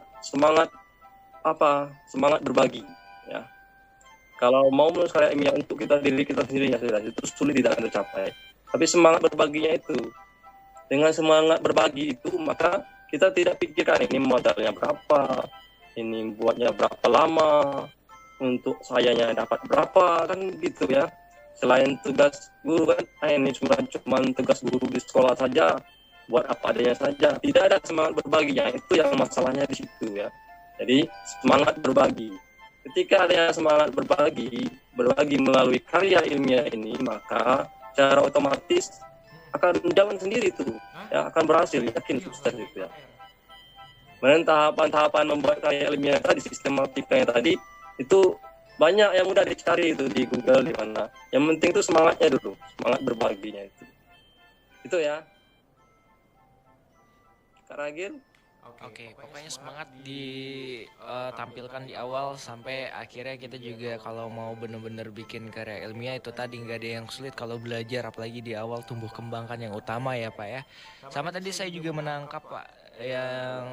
berbagi ya. Kalau mau menulis karya ilmiah untuk diri kita sendiri ya sudah, itu sulit, tidak akan tercapai. Tapi semangat berbaginya itu, dengan semangat berbagi itu maka kita tidak pikirkan ini modalnya berapa, ini buatnya berapa lama, untuk sayanya dapat berapa, kan gitu ya. Selain tugas guru kan, ini cuma tugas guru di sekolah saja, buat apa adanya saja, tidak ada semangat berbaginya. Itu yang masalahnya di situ ya. Jadi semangat berbagi. Ketika ada semangat berbagi melalui karya ilmiah ini, maka secara otomatis akan jalan sendiri tuh, ya akan berhasil, yakin sukses itu ya. Kemudian tahapan-tahapan membuat karya ilmiah tadi, sistematikanya tadi, itu banyak yang mudah dicari itu di Google, di mana. Yang penting itu semangatnya dulu, semangat berbaginya itu. Itu ya. Kak Ragil. Oke, pokoknya semangat ditampilkan di awal sampai akhirnya kita juga kalau mau bener-bener bikin karya ilmiah itu tadi nggak ada yang sulit kalau belajar, apalagi di awal tumbuh kembangkan yang utama ya Pak ya. Sama tadi saya juga menangkap Pak yang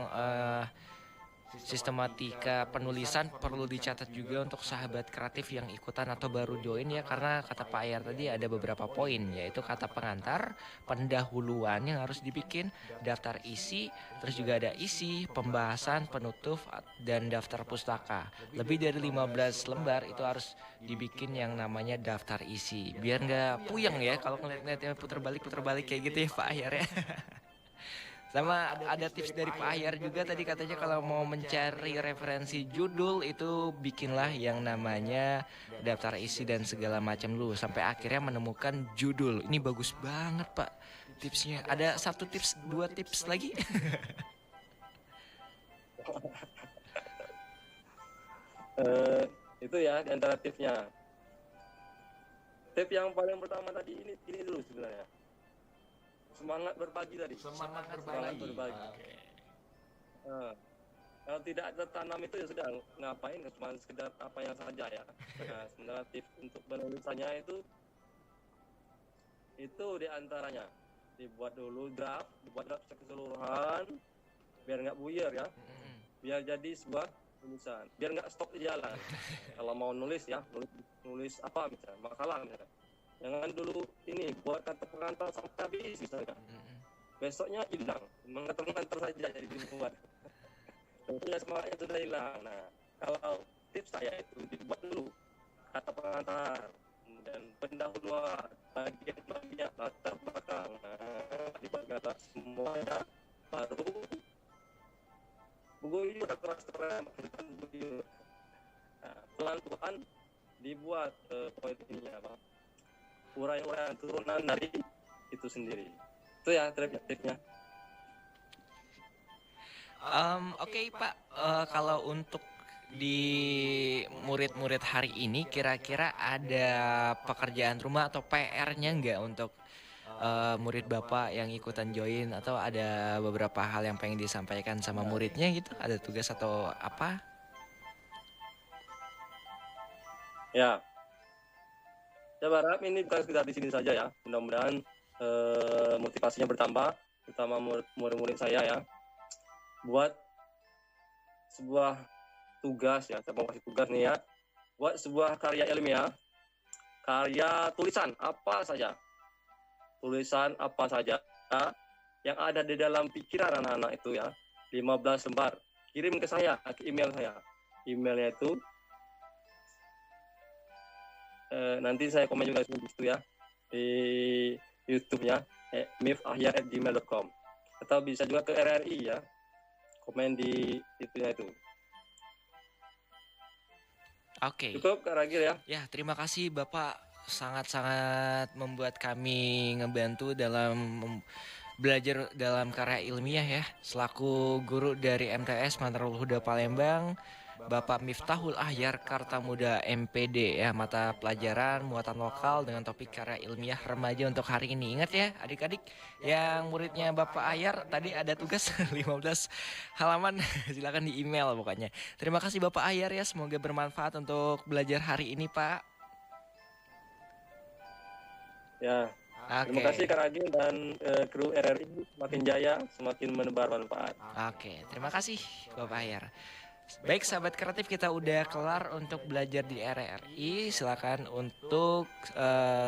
sistematika penulisan perlu dicatat juga untuk sahabat kreatif yang ikutan atau baru join ya, karena kata Pak Ayar tadi ada beberapa poin, yaitu kata pengantar, pendahuluan yang harus dibikin, daftar isi, terus juga ada isi, pembahasan, penutup, dan daftar pustaka. Lebih dari 15 lembar itu harus dibikin yang namanya daftar isi, biar nggak puyeng ya kalau ngeliat-ngeliatnya puter balik kayak gitu ya Pak Ayar ya. Sama ada tips dari Pak Ahyar juga tadi katanya kalau mau mencari referensi judul itu bikinlah yang namanya daftar isi dan segala macam dulu sampai akhirnya menemukan judul. Ini bagus banget Pak tipsnya. Ada satu tips, dua tips lagi. Itu ya di antara tipsnya. Tip yang paling pertama tadi ini dulu sebenarnya. Semangat berbagi tadi. Semangat berbagi. Okay. Kalau tidak tertanam itu ya sudah ngapain, cuma sekedar apa yang saja ya. Nah, sebenarnya tips untuk penulisannya itu diantaranya dibuat dulu draft secara keseluruhan biar nggak buyar ya, biar jadi sebuah tulisan, biar nggak stop di jalan. Kalau mau nulis ya, nulis apa misalnya, makalah misalnya. Jangan dulu ini buat kata pengantar sampai habis misalnya. Besoknya hilang, mengantar saja jadi dibuat. Tentunya semangatnya sudah hilang. Nah, kalau tips saya itu dibuat dulu kata pengantar, kemudian pendahuluan, bagian latar belakang. Nah, dibuat kata semuanya, baru buku udah keras-keras. Nah, pelan-pelan dibuat poin ininya apa? Uraian turunan dari itu sendiri. Itu ya tipsnya. Oke, Pak, kalau untuk di murid-murid hari ini kira-kira ada pekerjaan rumah atau PR-nya nggak untuk murid Bapak yang ikutan join, atau ada beberapa hal yang pengen disampaikan sama muridnya gitu? Ada tugas atau apa? Ya. Saya berharap ini bukan sekedar di sini saja ya. Mudah-mudahan motivasinya bertambah, terutama murid-murid saya ya. Buat sebuah tugas ya, saya mau kasih tugas nih ya. Buat sebuah karya ilmiah, karya tulisan apa saja. Tulisan apa saja yang ada di dalam pikiran anak-anak itu ya. 15 lembar. Kirim ke saya, ke email saya. Emailnya itu nanti saya komen juga di situ ya, di YouTube-nya mifahya@gmail.com, atau bisa juga ke RRI ya, komen di itunya itu. Oke. Cukup Kak Ragil ya. Ya, terima kasih Bapak, sangat-sangat membuat kami ngebantu dalam belajar dalam karya ilmiah ya. Selaku guru dari MTS Manarul Huda Palembang, Bapak Miftahul Ahyar Kartamuda MPD ya, mata pelajaran muatan lokal dengan topik karya ilmiah remaja untuk hari ini. Ingat ya adik-adik yang muridnya Bapak Ahyar, tadi ada tugas 15 halaman, silakan di email pokoknya. Terima kasih Bapak Ahyar ya, semoga bermanfaat untuk belajar hari ini Pak. Ya. Terima kasih Kak Ragil dan kru RRI, semakin jaya, semakin menebar manfaat. Oke, terima kasih Bapak Ahyar. Baik sahabat kreatif, kita udah kelar untuk belajar di RRI. Silakan untuk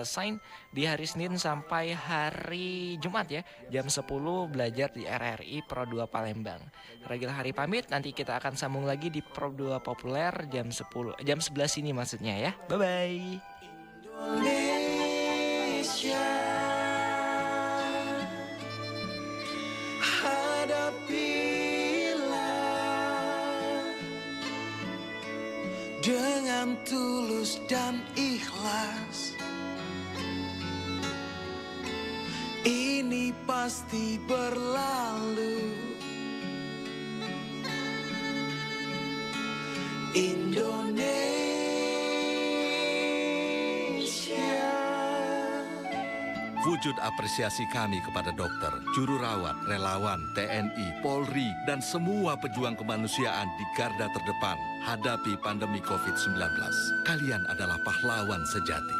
sign di hari Senin sampai hari Jumat ya, jam 10 belajar di RRI Pro 2 Palembang. Ragil hari pamit, nanti kita akan sambung lagi di Pro 2 Populer jam 11 ini maksudnya ya. Bye bye. Indonesia, dengan tulus dan ikhlas, ini pasti berlalu. Indonesia. wujud apresiasi kami kepada dokter, juru rawat, relawan, TNI, Polri, dan semua pejuang kemanusiaan di garda terdepan hadapi pandemi COVID-19. Kalian adalah pahlawan sejati.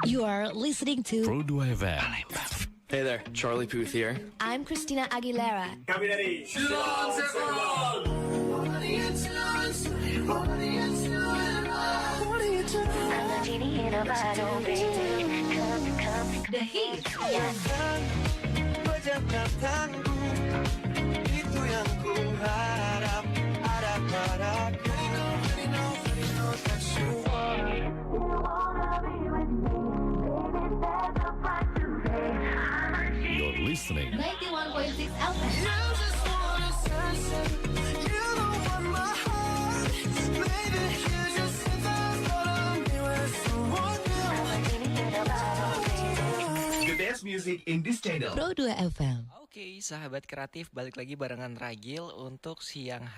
You are listening to Pro 2 FM. Hey there, Charlie Puth here. I'm Christina Aguilera. Kami dari The Hit. Pejamkan tanganku, itu yang ku harap ada padaku. You're listening 91.6 FM. the best music in this channel. Pro 2 FM. Oke, sahabat kreatif, balik lagi barengan Ragil untuk siang